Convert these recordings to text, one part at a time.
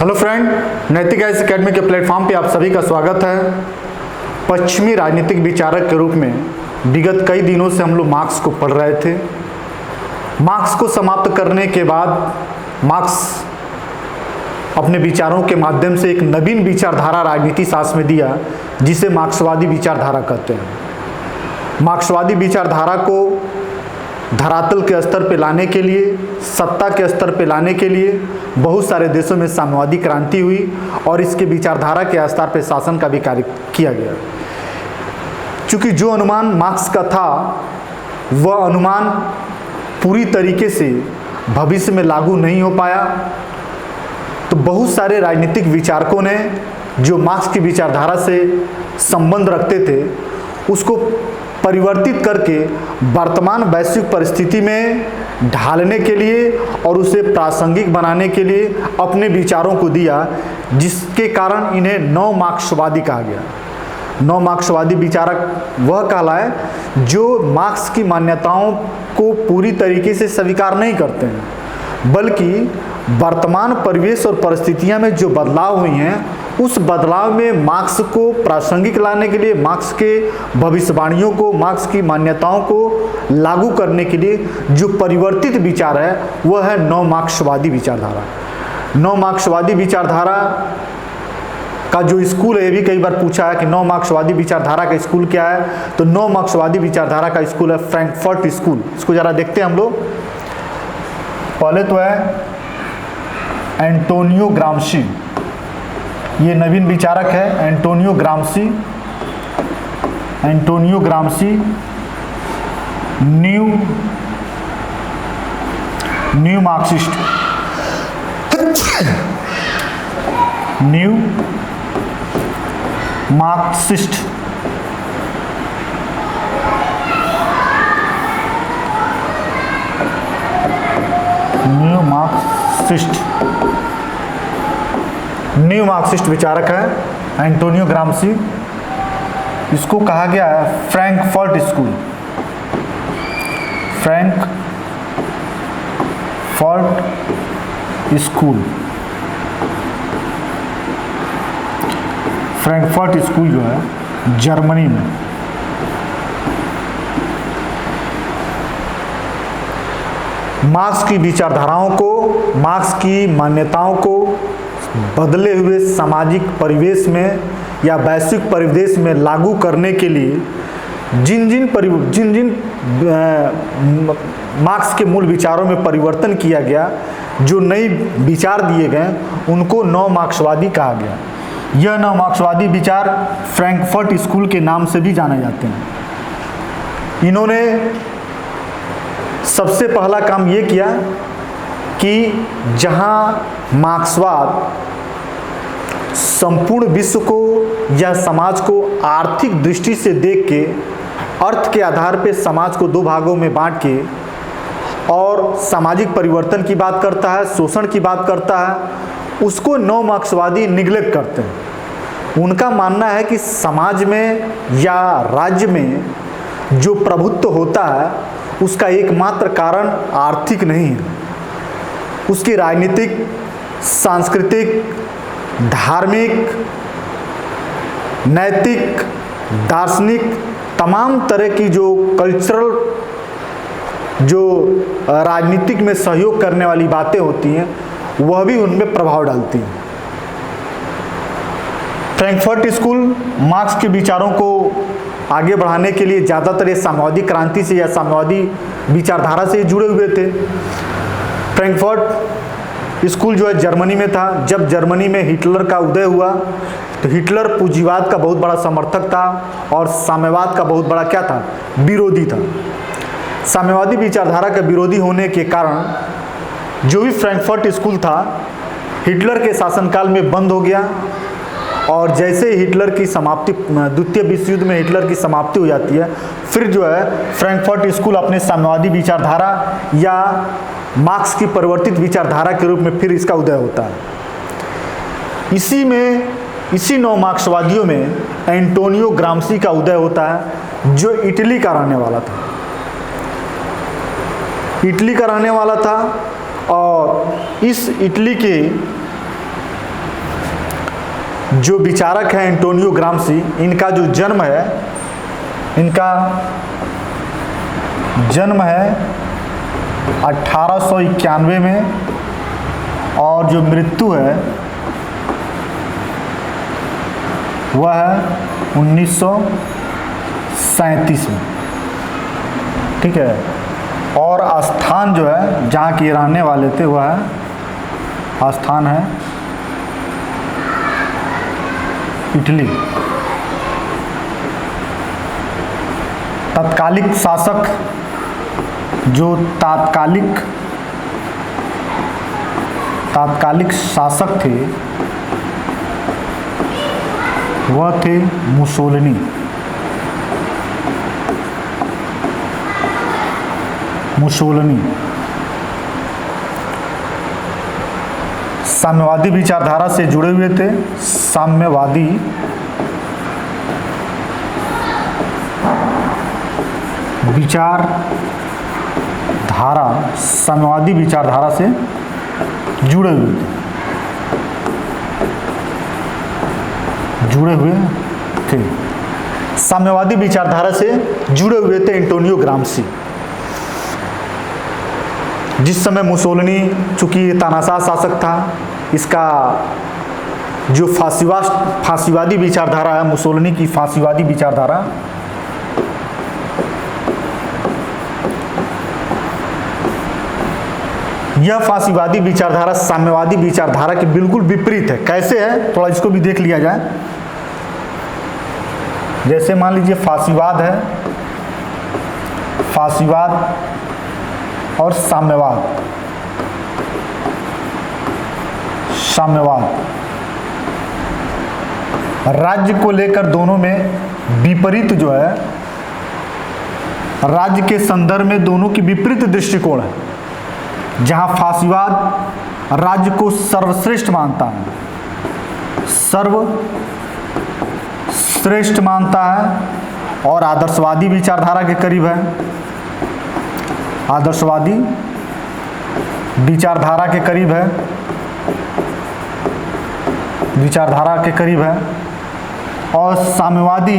Hello friend, नैतिक ice academy के platform पे आप सभी का स्वागत है। पश्चिमी राजनीतिक विचारक के रूप में विगत कई दिनों से हम लोग मार्क्स को पढ़ रहे थे। मार्क्स को समाप्त करने के बाद मार्क्स अपने विचारों के माध्यम से एक नवीन विचारधारा राजनीति शास्त्र में दिया, जिसे मार्क्सवादी विचारधारा कहते हैं। मार्क्सवादी विचारधारा को धरातल के स्तर पर लाने के लिए, सत्ता के स्तर पर लाने के लिए बहुत सारे देशों में साम्यवादी क्रांति हुई और इसके विचारधारा के स्तर पर शासन का भी कार्य किया गया। क्योंकि जो अनुमान मार्क्स का था वह अनुमान पूरी तरीके से भविष्य में लागू नहीं हो पाया, तो बहुत सारे राजनीतिक विचारकों ने जो मार्क्स की विचारधारा से संबंध रखते थे उसको परिवर्तित करके वर्तमान वैश्विक परिस्थिति में ढालने के लिए और उसे प्रासंगिक बनाने के लिए अपने विचारों को दिया, जिसके कारण इन्हें नव मार्क्सवादी कहा गया। नव मार्क्सवादी विचारक वह कहलाए जो मार्क्स की मान्यताओं को पूरी तरीके से स्वीकार नहीं करते हैं, बल्कि वर्तमान परिवेश और परिस्थितियां में जो बदलाव हुई हैं उस बदलाव में मार्क्स को प्रासंगिक लाने के लिए, मार्क्स के भविष्यवाणियों को, मार्क्स की मान्यताओं को लागू करने के लिए जो परिवर्तित विचार है वह है नव मार्क्सवादी विचारधारा। नव मार्क्सवादी विचारधारा का जो स्कूल है, ये भी कई बार पूछा है कि नव मार्क्सवादी विचारधारा का स्कूल क्या है, तो नव मार्क्सवादी विचारधारा का स्कूल है फ्रैंकफर्ट स्कूल। इसको जरा देखते हैं हम लोग। पहले तो है एंटोनियो ग्राम्शी, ये नवीन विचारक है Antonio Gramsci. Antonio Gramsci new Marxist, new Marxist new Marxist विचारक है एंटोनियो ग्राम्शी। इसको कहा गया है फ्रैंकफर्ट स्कूल। फ्रैंकफर्ट स्कूल जो है जर्मनी में। मार्क्स की विचारधाराओं को, मार्क्स की मान्यताओं को बदले हुए सामाजिक परिवेश में या वैश्विक परिवेश में लागू करने के लिए जिन जिन मार्क्स के मूल विचारों में परिवर्तन किया गया, जो नए विचार दिए गए, उनको नव मार्क्सवादी कहा गया। यह नव मार्क्सवादी विचार फ्रैंकफर्ट स्कूल के नाम से भी जाने जाते हैं। इन्होंने सबसे पहला काम ये किया कि जहां मार्क्सवाद संपूर्ण विश्व को या समाज को आर्थिक दृष्टि से देख के अर्थ के आधार पर समाज को दो भागों में बांट के और सामाजिक परिवर्तन की बात करता है, शोषण की बात करता है, उसको नव मार्क्सवादी निग्लेक्ट करते हैं। उनका मानना है कि समाज में या राज्य में जो प्रभुत्व होता है उसका एकमात्र कारण आर्थिक नहीं है, उसकी राजनीतिक, सांस्कृतिक, धार्मिक, नैतिक, दार्शनिक, तमाम तरह की जो कल्चरल, जो राजनीतिक में सहयोग करने वाली बातें होती हैं वह भी उनमें प्रभाव डालती हैं। फ्रैंकफर्ट स्कूल मार्क्स के विचारों को आगे बढ़ाने के लिए ज़्यादातर ये साम्यवादी क्रांति से या साम्यवादी विचारधारा से जुड़े हुए थे। फ्रैंकफर्ट स्कूल जो है जर्मनी में था। जब जर्मनी में हिटलर का उदय हुआ तो हिटलर पूंजीवाद का बहुत बड़ा समर्थक था और साम्यवाद का बहुत बड़ा क्या था, विरोधी था। साम्यवादी विचारधारा का विरोधी होने के कारण जो भी फ्रैंकफर्ट स्कूल था हिटलर के शासनकाल में बंद हो गया, और जैसे ही हिटलर की समाप्ति, द्वितीय विश्व युद्ध में हिटलर की समाप्ति हो जाती है, फिर जो है फ्रैंकफर्ट स्कूल अपने साम्यवादी विचारधारा या मार्क्स की परिवर्तित विचारधारा के रूप में फिर इसका उदय होता है। इसी नव मार्क्सवादियों में एंटोनियो ग्राम्शी का उदय होता है, जो इटली का रहने वाला था। इटली का रहने वाला था और इस इटली के जो विचारक हैं एंटोनियो ग्राम्सी, इनका जो जन्म है, इनका जन्म है 1891 में और जो मृत्यु है वह है 1937 में। ठीक है। और स्थान जो है जहाँ के रहने वाले थे वह स्थान है इटली। तत्कालिक शासक जो तात्कालिक शासक थे वह थे मुसोलिनी। साम्यवादी विचारधारा से जुड़े हुए थे। साम्यवादी विचारधारा से जुड़े हुए थे। साम्यवादी विचारधारा से जुड़े हुए थे एंटोनियो ग्राम्सी। जिस समय मुसोलिनी, चूंकि तानाशाह शासक था, इसका जो फांसीवादी विचारधारा है, मुसोलिनी की फांसीवादी विचारधारा, यह फांसीवादी विचारधारा साम्यवादी विचारधारा के बिल्कुल विपरीत है। कैसे है, थोड़ा इसको भी देख लिया जाए। जैसे मान लीजिए फांसीवाद है, फांसीवाद और साम्यवाद। राज्य को लेकर दोनों में विपरीत जो है, राज्य के संदर्भ में दोनों की विपरीत दृष्टिकोण है। जहां फांसीवाद राज्य को सर्वश्रेष्ठ मानता है, सर्वश्रेष्ठ मानता है और आदर्शवादी विचारधारा के करीब है। आदर्शवादी विचारधारा के करीब है। और साम्यवादी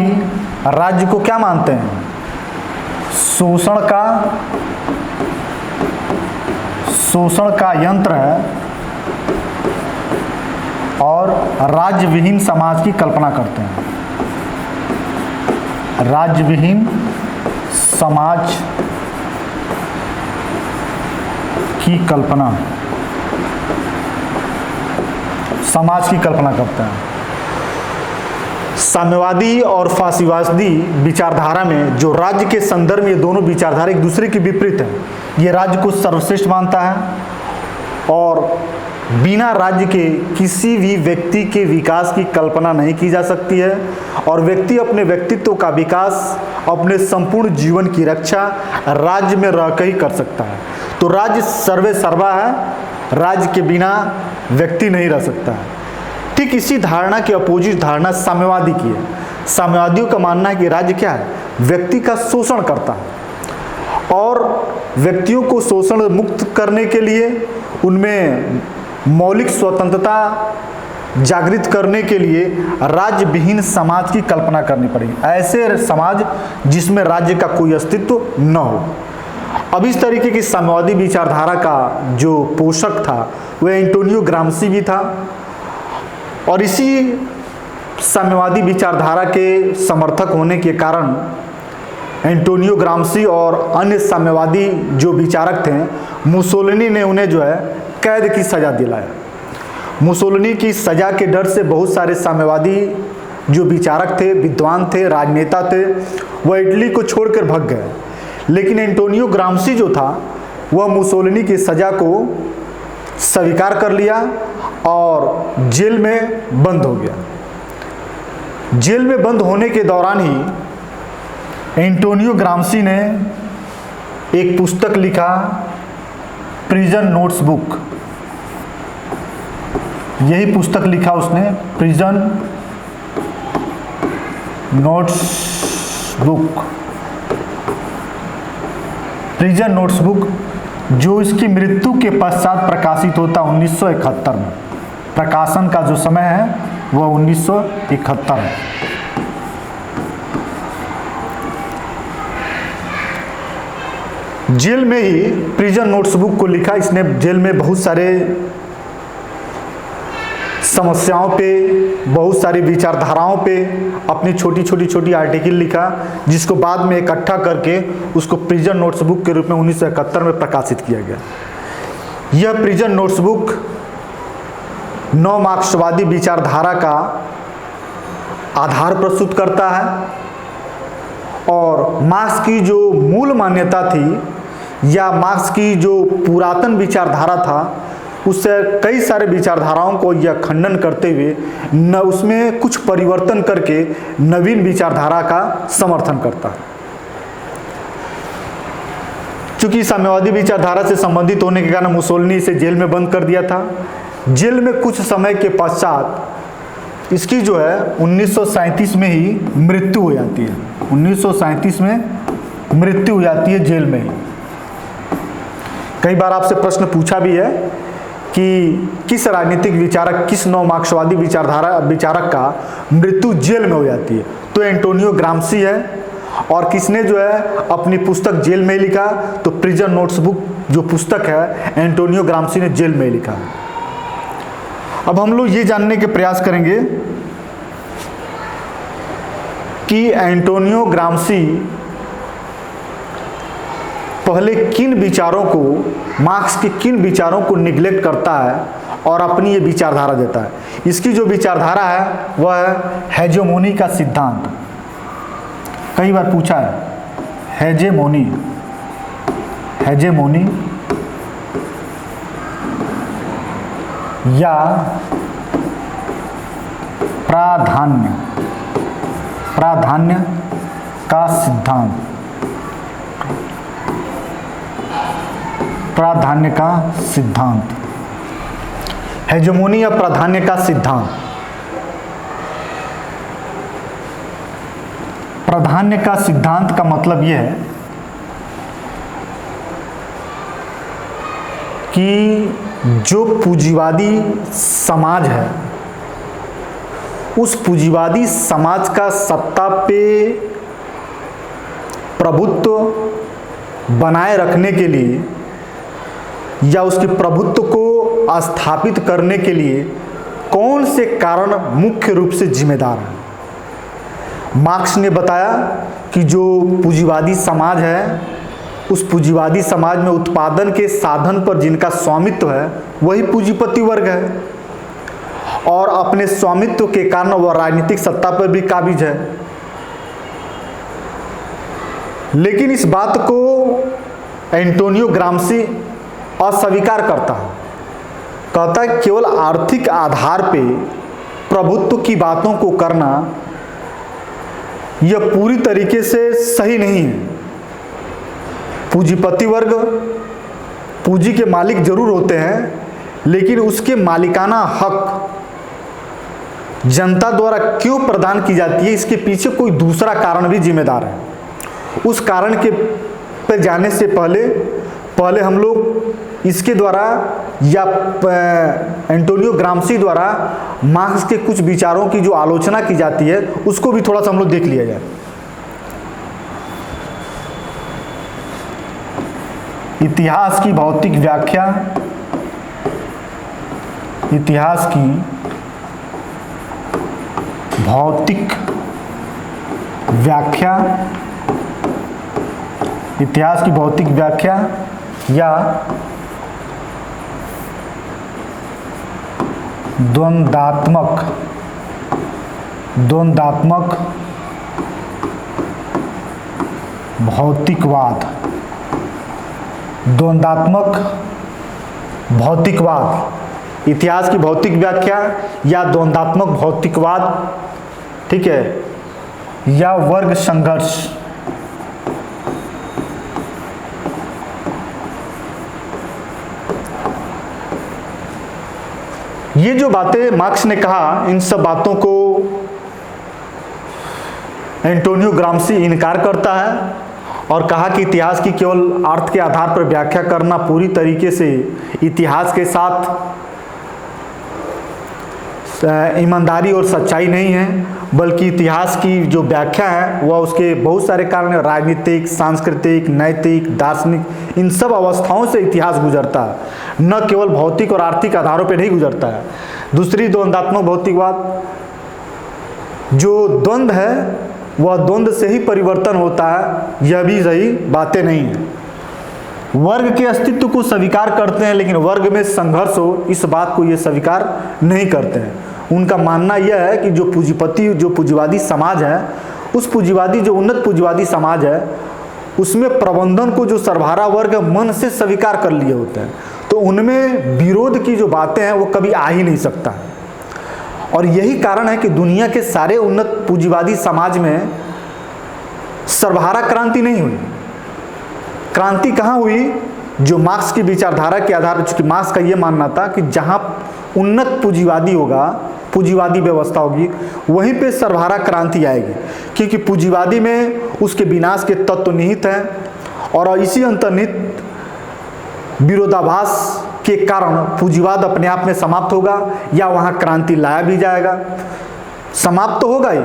राज्य को क्या मानते हैं? शोषण का यंत्र है और राज्य विहीन समाज की कल्पना करते हैं। राज्य विहीन समाज की कल्पना करते हैं। साम्यवादी और फांसीवादी विचारधारा में जो राज्य के संदर्भ में ये दोनों विचारधारा एक दूसरे के विपरीत है। ये राज्य को सर्वश्रेष्ठ मानता है और बिना राज्य के किसी भी व्यक्ति के विकास की कल्पना नहीं की जा सकती है और व्यक्ति अपने व्यक्तित्व का विकास, अपने संपूर्ण जीवन की रक्षा राज्य में रहकर ही कर सकता है। तो राज्य सर्वे सर्वा है, राज्य के बिना व्यक्ति नहीं रह सकता है। ठीक इसी धारणा के अपोजिट धारणा साम्यवादी की है। साम्यवादियों का मानना है कि राज्य क्या है? व्यक्ति का शोषण करता है और व्यक्तियों को शोषण मुक्त करने के लिए उनमें मौलिक स्वतंत्रता जागृत करने के लिए राज्य विहीन समाज की कल्पना करनी पड़ेगी। ऐसे समाज जिसमें राज्य का कोई अस्तित्व न हो। अब इस तरीके की साम्यवादी विचारधारा का जो पोषक था वह एंटोनियो ग्राम्सी भी था और इसी साम्यवादी विचारधारा के समर्थक होने के कारण एंटोनियो ग्राम्सी और अन्य साम्यवादी जो विचारक थे, मुसोलिनी ने उन्हें जो है कैद की सज़ा दिलाया। मुसोलिनी की सज़ा के डर से बहुत सारे साम्यवादी जो विचारक थे, विद्वान थे, राजनेता थे, वह इटली को छोड़कर भाग गए। लेकिन एंटोनियो ग्राम्सी जो था वह मुसोलिनी की सज़ा को स्वीकार कर लिया और जेल में बंद हो गया। जेल में बंद होने के दौरान ही एंटोनियो ग्राम्सी ने एक पुस्तक लिखा, प्रिजन नोट्स बुक। यही पुस्तक लिखा उसने, prison notes book. Prison notes book जो इसकी मृत्यु के पश्चात प्रकाशित होता 1971 में। प्रकाशन का जो समय है वह 1971 है। जेल में ही प्रिजन नोट्सबुक को लिखा। इसने जेल में बहुत सारे समस्याओं पे, बहुत सारी विचारधाराओं पे अपनी छोटी आर्टिकल लिखा, जिसको बाद में इकट्ठा करके उसको प्रिजन नोट्सबुक के रूप में 1971 में प्रकाशित किया गया। यह प्रिजन नोट्सबुक नव मार्क्सवादी विचारधारा का आधार प्रस्तुत करता है और मार्क्स की जो मूल मान्यता थी या मार्क्स की जो पुरातन विचारधारा था, उससे कई सारे विचारधाराओं को यह खंडन करते हुए न उसमें कुछ परिवर्तन करके नवीन विचारधारा का समर्थन करता है। चूंकि साम्यवादी विचारधारा से संबंधित होने के कारण मुसोलिनी इसे जेल में बंद कर दिया था। जेल में कुछ समय के पश्चात इसकी जो है 1937 में ही मृत्यु हो जाती है। 1937 में मृत्यु हो जाती है जेल में ही। कई बार आपसे प्रश्न पूछा भी है कि किस राजनीतिक विचारक, किस नव मार्क्सवादी विचारक का मृत्यु जेल में हो जाती है, तो एंटोनियो ग्राम्सी है। और किसने जो है अपनी पुस्तक जेल में लिखा, तो प्रिजन नोट्सबुक जो पुस्तक है एंटोनियो ग्राम्सी ने जेल में लिखा। अब हम लोग ये जानने के प्रयास करेंगे कि एंटोनियो ग्राम्सी पहले किन विचारों को, मार्क्स के किन विचारों को निग्लेक्ट करता है और अपनी ये विचारधारा देता है। इसकी जो विचारधारा है वह है हेजेमोनी का सिद्धांत। कई बार पूछा है हेजेमोनी या प्राधान्य का सिद्धांत। प्राधान्य का सिद्धांत, हेजेमोनी या प्राधान्य का सिद्धांत। प्राधान्य का सिद्धांत का मतलब यह है कि जो पूंजीवादी समाज है, उस पूंजीवादी समाज का सत्ता पे प्रभुत्व बनाए रखने के लिए या उसके प्रभुत्व को स्थापित करने के लिए कौन से कारण मुख्य रूप से जिम्मेदार हैं। मार्क्स ने बताया कि जो पूंजीवादी समाज है, उस पूंजीवादी समाज में उत्पादन के साधन पर जिनका स्वामित्व है वही पूंजीपति वर्ग है और अपने स्वामित्व के कारण वह राजनीतिक सत्ता पर भी काबिज है। लेकिन इस बात को एंटोनियो ग्राम्सी अस्वीकार करता है। कहता है केवल आर्थिक आधार पे प्रभुत्व की बातों को करना यह पूरी तरीके से सही नहीं है। पूंजीपति वर्ग पूंजी के मालिक जरूर होते हैं, लेकिन उसके मालिकाना हक जनता द्वारा क्यों प्रदान की जाती है, इसके पीछे कोई दूसरा कारण भी जिम्मेदार है। उस कारण के पर जाने से पहले हम लोग इसके द्वारा या एंटोनियो ग्राम्सी द्वारा मार्क्स के कुछ विचारों की जो आलोचना की जाती है उसको भी थोड़ा सा हम लोग देख लिया जाए। इतिहास की भौतिक व्याख्या, इतिहास की भौतिक व्याख्या, इतिहास की भौतिक व्याख्या या द्वंद्वात्मक भौतिकवाद, द्वंद्वात्मक भौतिकवाद, इतिहास की भौतिक व्याख्या या द्वंद्वात्मक भौतिकवाद, ठीक है, या वर्ग संघर्ष। ये जो बातें मार्क्स ने कहा, इन सब बातों को एंटोनियो ग्राम्सी इनकार करता है और कहा कि इतिहास की केवल अर्थ के आधार पर व्याख्या करना पूरी तरीके से इतिहास के साथ ईमानदारी और सच्चाई नहीं है, बल्कि इतिहास की जो व्याख्या है वह उसके बहुत सारे कारण, राजनीतिक, सांस्कृतिक, नैतिक, दार्शनिक, इन सब अवस्थाओं से इतिहास गुजरता है, न केवल भौतिक और आर्थिक आधारों पर नहीं गुजरता है। दूसरी द्वंद्वात्मक भौतिकवाद, जो द्वंद्व है वह द्वंद्व से ही परिवर्तन होता है, यह भी सही बातें नहीं है। वर्ग के अस्तित्व को स्वीकार करते हैं, लेकिन वर्ग में संघर्ष हो इस बात को ये स्वीकार नहीं करते हैं। उनका मानना यह है कि जो पूंजीपति, जो पूंजीवादी समाज है, उस पूंजीवादी, जो उन्नत पूंजीवादी समाज है, उसमें प्रबंधन को जो सर्वहारा वर्ग मन से स्वीकार कर लिए होते हैं, तो उनमें विरोध की जो बातें हैं वो कभी आ ही नहीं सकता। और यही कारण है कि दुनिया के सारे उन्नत पूंजीवादी समाज में सर्वहारा क्रांति नहीं हुई। क्रांति कहाँ हुई? जो मार्क्स की विचारधारा के आधार पर, चूंकि मार्क्स का ये मानना था कि जहाँ उन्नत पूंजीवादी होगा, पूंजीवादी व्यवस्था होगी, वहीं पे सर्वहारा क्रांति आएगी, क्योंकि पूंजीवादी में उसके विनाश के तत्व निहित हैं और इसी अंतर्निहित विरोधाभास के कारण पूंजीवाद अपने आप में समाप्त होगा या वहाँ क्रांति लाया भी जाएगा। समाप्त तो होगा ही,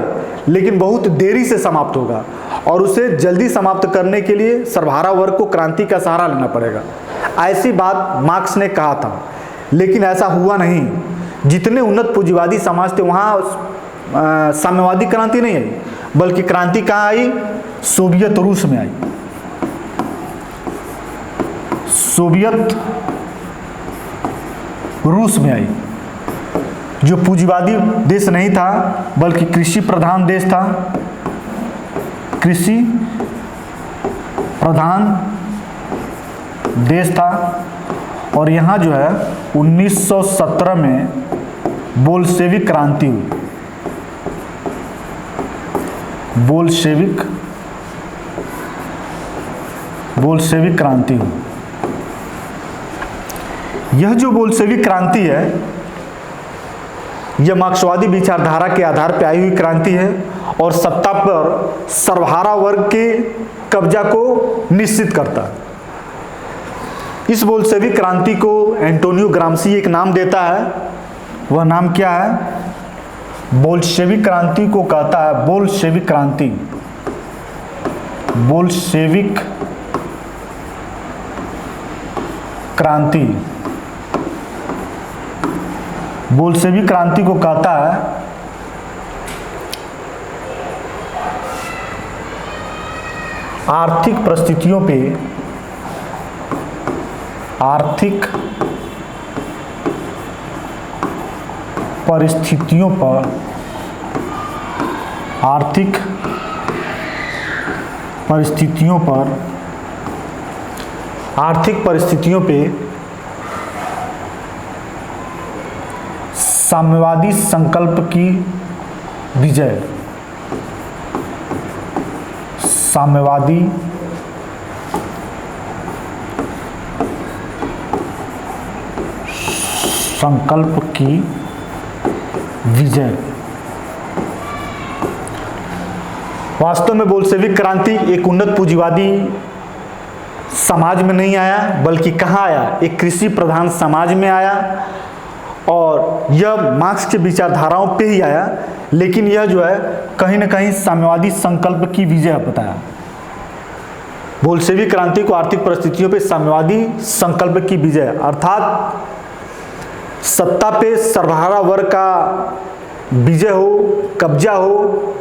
लेकिन बहुत देरी से समाप्त होगा और उसे जल्दी समाप्त करने के लिए सर्वहारा वर्ग को क्रांति का सहारा लेना पड़ेगा। ऐसी बात मार्क्स ने कहा था, लेकिन ऐसा हुआ नहीं। जितने उन्नत पूंजीवादी समाज थे वहाँ साम्यवादी क्रांति नहीं आई, बल्कि क्रांति कहाँ आई? सोवियत रूस में आई। सोवियत रूस में आई, जो पूंजीवादी देश नहीं था बल्कि कृषि प्रधान देश था। कृषि प्रधान देश था और यहाँ जो है 1917 में बोल्शेविक क्रांति हुई। बोल्शेविक क्रांति हुई। यह जो बोल्शेविक क्रांति है, यह मार्क्सवादी विचारधारा के आधार पर आई हुई क्रांति है और सत्ता पर सर्वहारा वर्ग के कब्जा को निश्चित करता है। इस बोल्शेविक क्रांति को एंटोनियो ग्राम्शी एक नाम देता है। वह नाम क्या है? बोल्शेविक क्रांति को कहता है बोल्शेविक क्रांति। बोल्शेविक क्रांति, बोल्शेविक क्रांति को कहता है आर्थिक परिस्थितियों पे साम्यवादी संकल्प की विजय। साम्यवादी संकल्प की विजय। वास्तव में बोल्शेविक क्रांति एक उन्नत पूंजीवादी समाज में नहीं आया, बल्कि कहाँ आया? एक कृषि प्रधान समाज में आया और यह मार्क्स के विचारधाराओं पे ही आया, लेकिन यह जो है कहीं ना कहीं साम्यवादी संकल्प की विजय बताया। बोल्शेविक क्रांति को आर्थिक परिस्थितियों पे साम्यवादी संकल्प की विजय, अर्थात सत्ता पे सर्वहारा वर्ग का विजय हो, कब्जा हो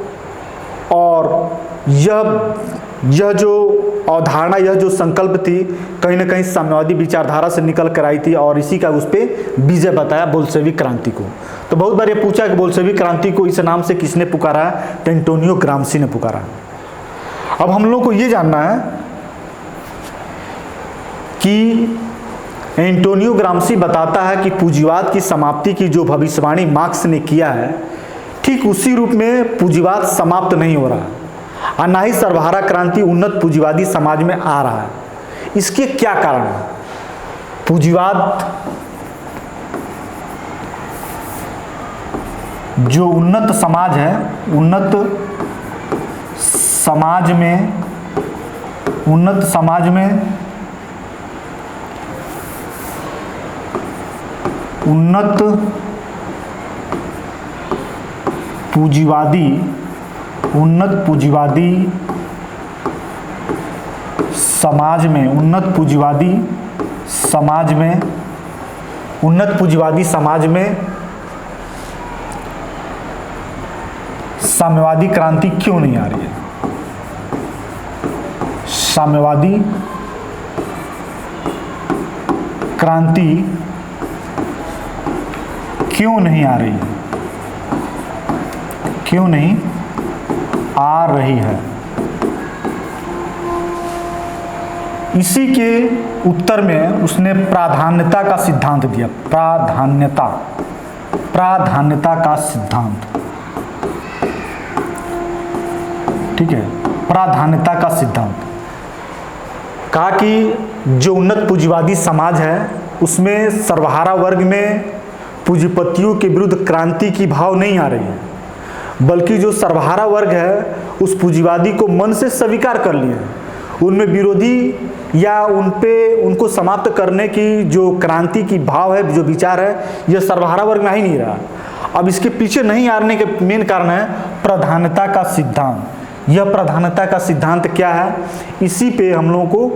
और यह जो अवधारणा, यह जो संकल्प थी, कहीं ना कहीं साम्यवादी विचारधारा से निकल कर आई थी और इसी का उस पर विजय बताया बोल्शेविक क्रांति को। तो बहुत बार ये पूछा कि बोल्शेविक क्रांति को इस नाम से किसने पुकारा है? तो एंटोनियो ग्राम्शी ने पुकारा। अब हम लोग को ये जानना है कि एंटोनियो ग्राम्शी बताता है कि पूंजीवाद की समाप्ति की जो भविष्यवाणी मार्क्स ने किया है, ठीक उसी रूप में पूंजीवाद समाप्त नहीं हो रहा और ना ही सर्वहारा क्रांति उन्नत पूंजीवादी समाज में आ रहा है। इसके क्या कारण है? पूंजीवाद जो उन्नत समाज है, उन्नत समाज में उन्नत पूंजीवादी, उन्नत पूंजीवादी समाज में, उन्नत पूंजीवादी समाज में, उन्नत पूंजीवादी समाज में साम्यवादी क्रांति क्यों नहीं आ रही है? साम्यवादी क्रांति क्यों नहीं आ रही है? क्यों नहीं आ रही है? इसी के उत्तर में उसने प्राधान्यता का सिद्धांत दिया। प्राधान्यता, प्राधान्यता का सिद्धांत, ठीक है, प्राधान्यता का सिद्धांत। कहा कि जो उन्नत पूंजीवादी समाज है उसमें सर्वहारा वर्ग में पूंजीपतियों के विरुद्ध क्रांति की भाव नहीं आ रही है, बल्कि जो सर्वहारा वर्ग है उस पूंजीवादी को मन से स्वीकार कर लिए, उनमें विरोधी या उनको समाप्त करने की जो क्रांति की भाव है, जो विचार है, यह सर्वहारा वर्ग में आ ही नहीं रहा। अब इसके पीछे नहीं आने के मेन कारण है प्राधान्यता का सिद्धांत। यह प्राधान्यता का सिद्धांत क्या है, इसी पे हम लोगों को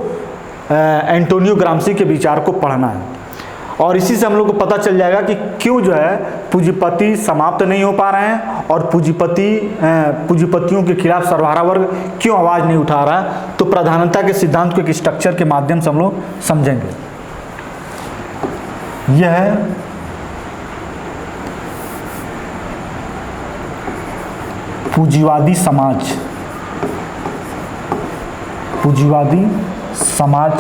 एंटोनियो ग्राम्सी के विचार को पढ़ना है, और इसी से हम लोग को पता चल जाएगा कि क्यों जो है पूंजीपति समाप्त नहीं हो पा रहे हैं और पूंजीपतियों के खिलाफ सर्वहारा वर्ग क्यों आवाज़ नहीं उठा रहा है। तो प्राधान्यता के सिद्धांत को एक स्ट्रक्चर के माध्यम से हम लोग समझेंगे। यह है पूंजीवादी समाज, पूंजीवादी समाज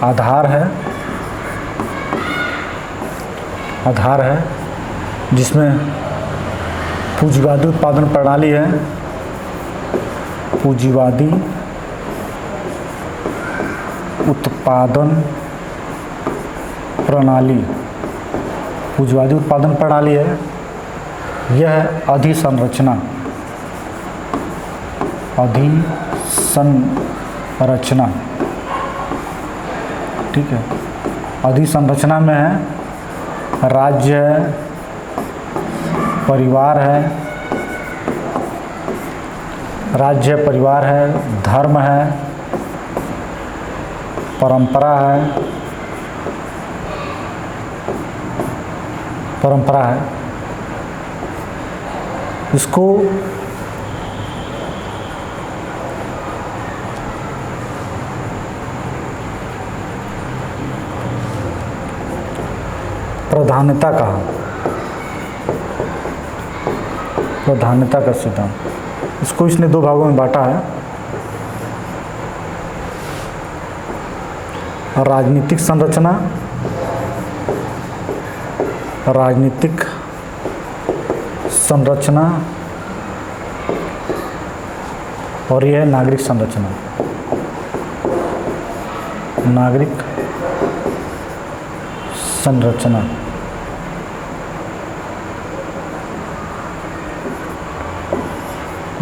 आधार है, आधार है जिसमें पूंजीवादी उत्पादन प्रणाली है, पूंजीवादी उत्पादन प्रणाली, पूंजीवादी उत्पादन प्रणाली है। यह अधिसंरचना, अधिसंरचना, ठीक है, अधिसंरचना में है राज्य है, परिवार है, राज्य परिवार है, धर्म है, परंपरा है, परंपरा है। इसको प्राधान्यता कहा, प्राधान्यता का सिद्धांत। इसको इसने दो भागों में बांटा है, राजनीतिक संरचना, राजनीतिक संरचना, और यह है नागरिक संरचना, नागरिक संरचना।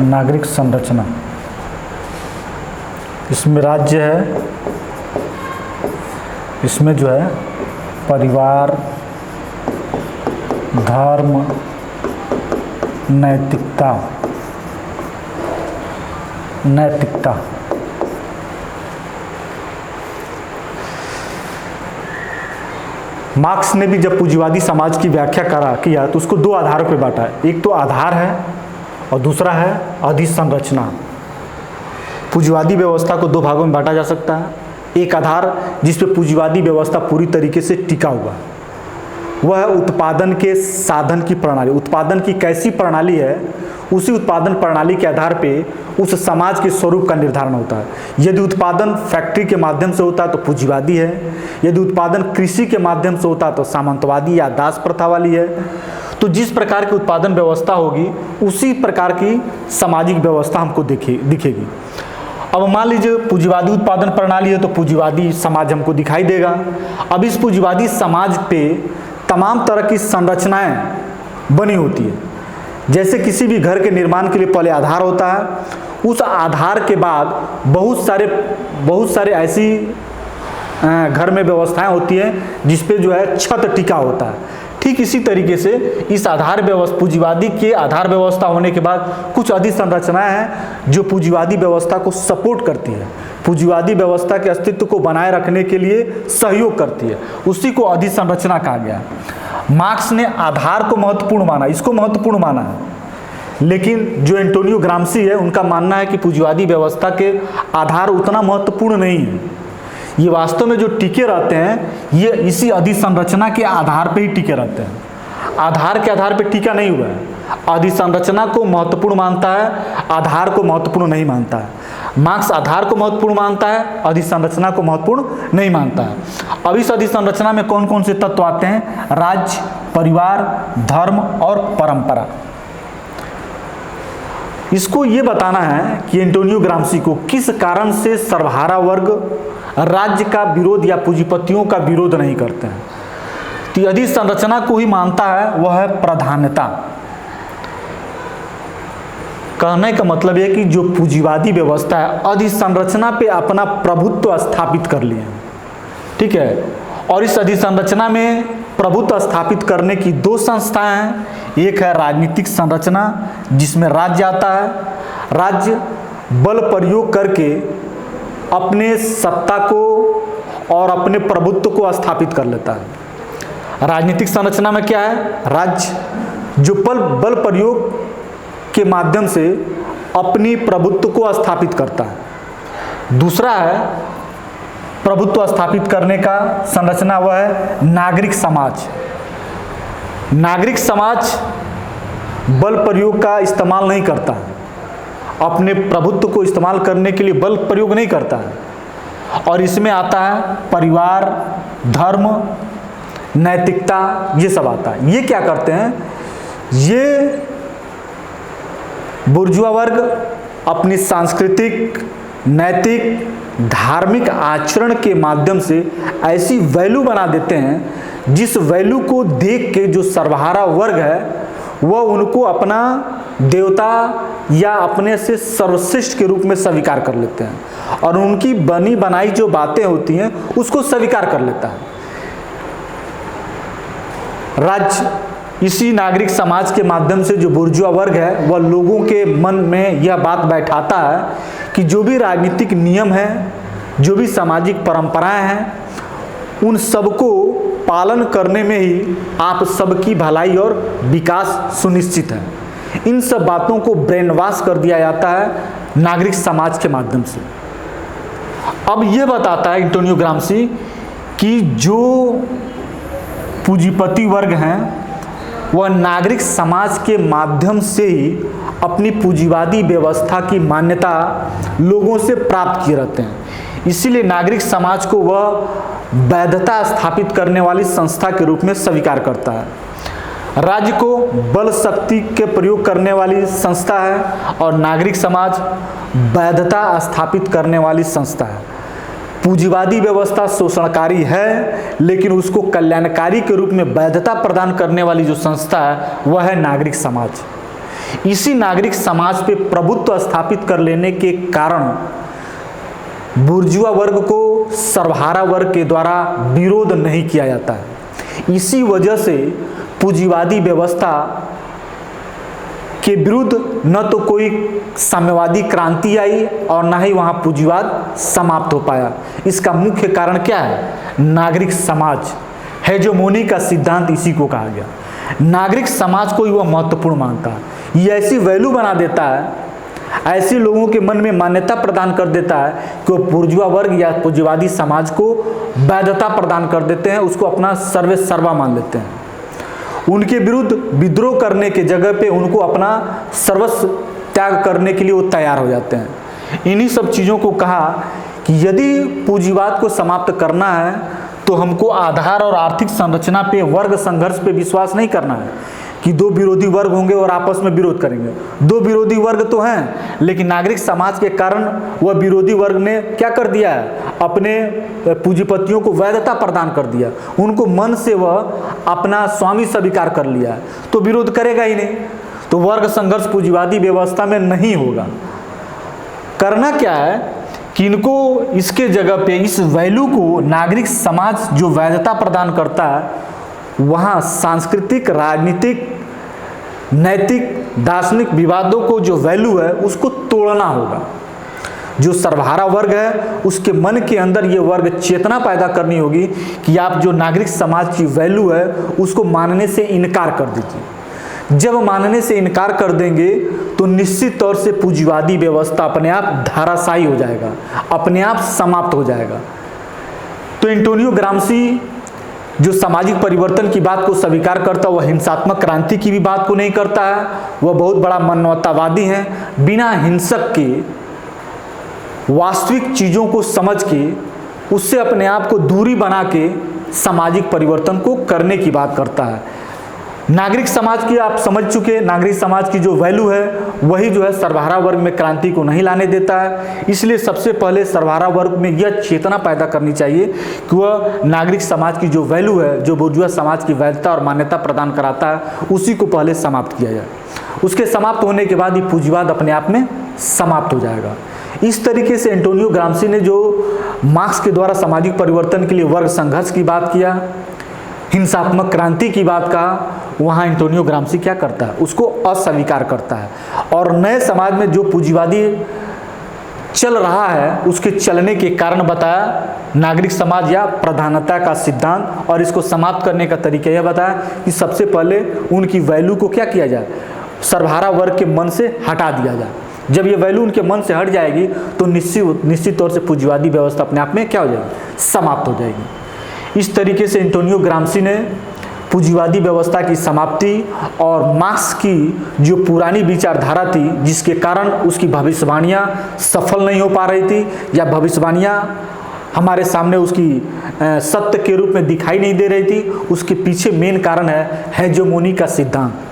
नागरिक संरचना, इसमें राज्य है, इसमें जो है परिवार, धर्म, नैतिकता, नैतिकता, मार्क्स ने भी जब पूंजीवादी समाज की व्याख्या किया तो उसको दो आधारों पर बांटा है। एक तो आधार है और दूसरा है अधिसंरचना। पूंजीवादी व्यवस्था को दो भागों में बांटा जा सकता है। एक आधार जिस पे पूंजीवादी व्यवस्था पूरी तरीके से टिका हुआ, वह है उत्पादन के साधन की प्रणाली। उत्पादन की कैसी प्रणाली है, उसी उत्पादन प्रणाली के आधार पे उस समाज के स्वरूप का निर्धारण होता है। यदि उत्पादन फैक्ट्री के माध्यम से होता है तो पूंजीवादी है, यदि उत्पादन कृषि के माध्यम से होता है तो सामंतवादी या दास प्रथा वाली है। तो जिस प्रकार की उत्पादन व्यवस्था होगी उसी प्रकार की सामाजिक व्यवस्था हमको दिखेगी। अब मान लीजिए पूंजीवादी उत्पादन प्रणाली है तो पूंजीवादी समाज हमको दिखाई देगा। अब इस पूंजीवादी समाज पे तमाम तरह की संरचनाएं बनी होती है, जैसे किसी भी घर के निर्माण के लिए पहले आधार होता है, उस आधार के बाद बहुत सारे ऐसी घर में व्यवस्थाएं होती हैं जिस पे जो है छत टिका होता है। ठीक इसी तरीके से इस आधार व्यवस्था, पूंजीवादी के आधार व्यवस्था होने के बाद कुछ अधिसंरचनाएं हैं जो पूंजीवादी व्यवस्था को सपोर्ट करती है, पूंजीवादी व्यवस्था के अस्तित्व को बनाए रखने के लिए सहयोग करती है, उसी को अधिसंरचना कहा गया। मार्क्स ने आधार को महत्वपूर्ण माना, इसको महत्वपूर्ण माना है, लेकिन जो एंटोनियो ग्राम्सी है उनका मानना है कि पूंजीवादी व्यवस्था के आधार उतना महत्वपूर्ण नहीं है। ये वास्तव में जो टिके रहते हैं ये इसी अधिसंरचना के आधार पे ही टिके रहते हैं, आधार के आधार पे टिका नहीं हुआ है। अधिसंरचना को महत्वपूर्ण मानता है, आधार को महत्वपूर्ण नहीं मानता है। मार्क्स आधार को महत्वपूर्ण मानता है, अधिसंरचना को महत्वपूर्ण नहीं मानता है। अब इस अधिसंरचना में कौन कौन से तत्व आते हैं? राज्य, परिवार, धर्म और परंपरा। इसको ये बताना है कि एंटोनियो ग्राम्सी को किस कारण से सर्वहारा वर्ग राज्य का विरोध या पूंजीपतियों का विरोध नहीं करते हैं। तो अधिसंरचना को ही मानता है, वह है प्राधान्यता। कहने का मतलब यह कि जो पूंजीवादी व्यवस्था है अधिसंरचना पे अपना प्रभुत्व स्थापित कर लिए हैं, ठीक है। और इस अधिसंरचना में प्रभुत्व स्थापित करने की दो संस्थाएं हैं। एक है राजनीतिक संरचना जिसमें राज्य आता है, राज्य बल प्रयोग करके अपने सत्ता को और अपने प्रभुत्व को स्थापित कर लेता है। राजनीतिक संरचना में क्या है? राज्य जो बल प्रयोग के माध्यम से अपनी प्रभुत्व को स्थापित करता है। दूसरा है प्रभुत्व स्थापित करने का संरचना, वह है नागरिक समाज। नागरिक समाज बल प्रयोग का इस्तेमाल नहीं करता है, अपने प्रभुत्व को इस्तेमाल करने के लिए बल प्रयोग नहीं करता है। और इसमें आता है परिवार, धर्म, नैतिकता, ये सब आता है। ये क्या करते हैं? ये बुर्जुआ वर्ग अपनी सांस्कृतिक, नैतिक, धार्मिक आचरण के माध्यम से ऐसी वैल्यू बना देते हैं जिस वैल्यू को देख के जो सर्वहारा वर्ग है वह उनको अपना देवता या अपने से सर्वश्रेष्ठ के रूप में स्वीकार कर लेते हैं और उनकी बनी बनाई जो बातें होती हैं उसको स्वीकार कर लेता है। राज्य इसी नागरिक समाज के माध्यम से जो बुर्जुआ वर्ग है वह लोगों के मन में यह बात बैठाता है कि जो भी राजनीतिक नियम है, जो भी सामाजिक परंपराएं हैं, उन सबको पालन करने में ही आप सबकी भलाई और विकास सुनिश्चित है। इन सब बातों को ब्रेन वॉश कर दिया जाता है नागरिक समाज के माध्यम से। अब यह बताता है एंटोनियो ग्राम्सी कि जो पूंजीपति वर्ग हैं वह नागरिक समाज के माध्यम से ही अपनी पूंजीवादी व्यवस्था की मान्यता लोगों से प्राप्त किए रहते हैं। इसीलिए नागरिक समाज को वह वैधता स्थापित करने वाली संस्था के रूप में स्वीकार करता है। राज्य को बल शक्ति के प्रयोग करने वाली संस्था है और नागरिक समाज वैधता स्थापित करने वाली संस्था है। पूंजीवादी व्यवस्था शोषणकारी है लेकिन उसको कल्याणकारी के रूप में वैधता प्रदान करने वाली जो संस्था है वह है नागरिक समाज। इसी नागरिक समाज पे प्रभुत्व स्थापित कर लेने के कारण बुर्जुआ वर्ग को सर्वहारा वर्ग के द्वारा विरोध नहीं किया जाता है। इसी वजह से पूंजीवादी व्यवस्था के विरुद्ध न तो कोई साम्यवादी क्रांति आई और न ही वहाँ पूंजीवाद समाप्त हो पाया। इसका मुख्य कारण क्या है? नागरिक समाज, हेजेमोनी का सिद्धांत इसी को कहा गया। नागरिक समाज को ही वह महत्वपूर्ण मानता है। ये ऐसी वैल्यू बना देता है, ऐसे लोगों के मन में मान्यता प्रदान कर देता है कि वो बुर्जुआ वर्ग या पूंजीवादी समाज को वैधता प्रदान कर देते हैं, उसको अपना सर्वे सर्वा मान लेते हैं। उनके विरुद्ध विद्रोह करने के जगह पे उनको अपना सर्वस्व त्याग करने के लिए वो तैयार हो जाते हैं। इन्हीं सब चीज़ों को कहा कि यदि पूंजीवाद को समाप्त करना है तो हमको आधार और आर्थिक संरचना पे, वर्ग संघर्ष पे विश्वास नहीं करना है कि दो विरोधी वर्ग होंगे और आपस में विरोध करेंगे। दो विरोधी वर्ग तो हैं लेकिन नागरिक समाज के कारण वह विरोधी वर्ग ने क्या कर दिया है? अपने पूंजीपतियों को वैधता प्रदान कर दिया, उनको मन से वह अपना स्वामी स्वीकार कर लिया है, तो विरोध करेगा ही नहीं। तो वर्ग संघर्ष पूंजीवादी व्यवस्था में नहीं होगा। करना क्या है कि इनको इसके जगह पे इस वैल्यू को नागरिक समाज जो वैधता प्रदान करता है वहाँ सांस्कृतिक, राजनीतिक, नैतिक, दार्शनिक विवादों को जो वैल्यू है उसको तोड़ना होगा। जो सर्वहारा वर्ग है उसके मन के अंदर ये वर्ग चेतना पैदा करनी होगी कि आप जो नागरिक समाज की वैल्यू है उसको मानने से इनकार कर दीजिए। जब मानने से इनकार कर देंगे तो निश्चित तौर से पूंजीवादी व्यवस्था अपने आप धाराशायी हो जाएगा, अपने आप समाप्त हो जाएगा। तो एंटोनियो ग्राम्सी जो सामाजिक परिवर्तन की बात को स्वीकार करता है, वह हिंसात्मक क्रांति की भी बात को नहीं करता है। वह बहुत बड़ा मानवतावादी है। बिना हिंसक के वास्तविक चीज़ों को समझ के उससे अपने आप को दूरी बना के सामाजिक परिवर्तन को करने की बात करता है। नागरिक समाज की आप समझ चुके, नागरिक समाज की जो वैल्यू है वही जो है सर्वहारा वर्ग में क्रांति को नहीं लाने देता है। इसलिए सबसे पहले सर्वहारा वर्ग में यह चेतना पैदा करनी चाहिए कि वह नागरिक समाज की जो वैल्यू है, जो बुर्जुआ समाज की वैधता और मान्यता प्रदान कराता है, उसी को पहले समाप्त किया जाए। उसके समाप्त होने के बाद ही पूंजीवाद अपने आप में समाप्त हो जाएगा। इस तरीके से एंटोनियो ग्राम्सी ने जो मार्क्स के द्वारा सामाजिक परिवर्तन के लिए वर्ग संघर्ष की बात किया, हिंसात्मक क्रांति की बात कहा, वहाँ एंटोनियो ग्राम्सी क्या करता है, उसको अस्वीकार करता है और नए समाज में जो पूंजीवादी चल रहा है उसके चलने के कारण बताया, नागरिक समाज या प्रधानता का सिद्धांत, और इसको समाप्त करने का तरीका यह बताया कि सबसे पहले उनकी वैल्यू को क्या किया जाए, सर्वहारा वर्ग के मन से हटा दिया जाए। जब ये वैल्यू उनके मन से हट जाएगी तो निश्चित तौर से पूंजीवादी व्यवस्था अपने आप में क्या हो जाएगी, समाप्त हो जाएगी। इस तरीके से एंटोनियो ग्राम्सी ने पूंजीवादी व्यवस्था की समाप्ति और मार्क्स की जो पुरानी विचारधारा थी जिसके कारण उसकी भविष्यवाणियाँ सफल नहीं हो पा रही थी या भविष्यवाणियाँ हमारे सामने उसकी सत्य के रूप में दिखाई नहीं दे रही थी, उसके पीछे मेन कारण है हेजेमोनी का सिद्धांत।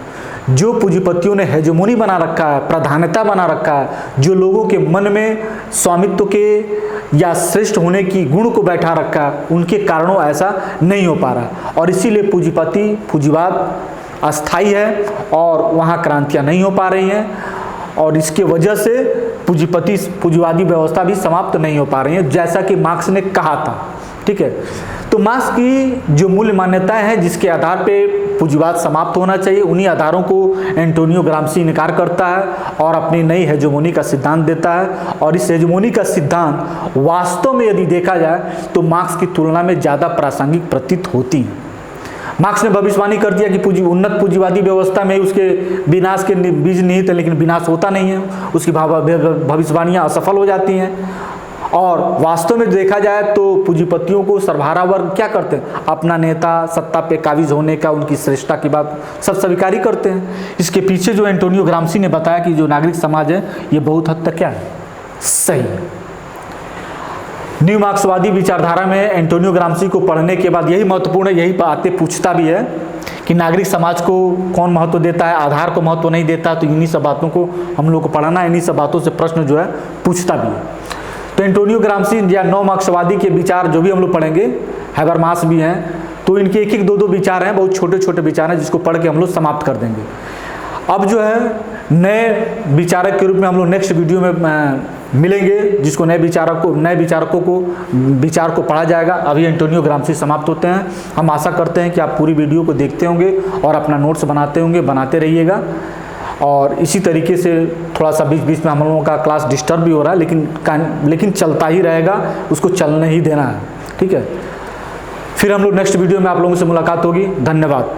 जो पूंजीपतियों ने हेजेमोनी बना रखा है, प्रधानता बना रखा है, जो लोगों के मन में स्वामित्व के या श्रेष्ठ होने की गुण को बैठा रखा है, उनके कारणों ऐसा नहीं हो पा रहा और इसीलिए पूंजीवाद अस्थायी है और वहाँ क्रांतियाँ नहीं हो पा रही हैं और इसके वजह से पूंजीवादी व्यवस्था भी समाप्त नहीं हो पा रही है, जैसा कि मार्क्स ने कहा था। ठीक है, तो मार्क्स की जो मूल्य मान्यताएं हैं जिसके आधार पे पूंजीवाद समाप्त होना चाहिए, उन्हीं आधारों को एंटोनियो ग्राम्सी इनकार करता है और अपनी नई हेजेमोनी का सिद्धांत देता है। और इस हेजेमोनी का सिद्धांत वास्तव में यदि देखा जाए तो मार्क्स की तुलना में ज़्यादा प्रासंगिक प्रतीत होती है। मार्क्स ने भविष्यवाणी कर दिया कि उन्नत पूंजीवादी व्यवस्था में उसके विनाश के बीज निहित है, लेकिन विनाश होता नहीं है, उसकी भविष्यवाणियाँ असफल हो जाती हैं। और वास्तव में देखा जाए तो पूंजीपतियों को सर्वहारा वर्ग क्या करते हैं, अपना नेता सत्ता पे काबिज होने का, उनकी श्रेष्ठता की बात सब स्वीकारी करते हैं। इसके पीछे जो एंटोनियो ग्राम्सी ने बताया कि जो नागरिक समाज है ये बहुत हद तक क्या है, सही है। न्यू मार्क्सवादी विचारधारा में एंटोनियो ग्राम्सी को पढ़ने के बाद यही महत्वपूर्ण है, यही बातें पूछता भी है कि नागरिक समाज को कौन महत्व देता है, आधार को महत्व नहीं देता, तो इन्हीं सब बातों को हम लोग को पढ़ना है, इन्हीं सब बातों से प्रश्न जो है पूछता भी है। तो एंटोनियो ग्राम्सी या नौ मार्क्सवादी के विचार जो भी हम लोग पढ़ेंगे, हैबरमास भी हैं, तो इनके एक दो विचार हैं, बहुत छोटे छोटे विचार हैं जिसको पढ़ के हम लोग समाप्त कर देंगे। अब जो है नए विचारक के रूप में हम लोग नेक्स्ट वीडियो में मिलेंगे, जिसको नए विचारकों को विचार को पढ़ा जाएगा। अभी एंटोनियो ग्राम्सी समाप्त होते हैं। हम आशा करते हैं कि आप पूरी वीडियो को देखते होंगे और अपना नोट्स बनाते होंगे, बनाते रहिएगा। और इसी तरीके से थोड़ा सा बीच बीच में हम लोगों का क्लास डिस्टर्ब भी हो रहा है, लेकिन चलता ही रहेगा, उसको चलने ही देना है। ठीक है, फिर हम लोग नेक्स्ट वीडियो में आप लोगों से मुलाकात होगी। धन्यवाद।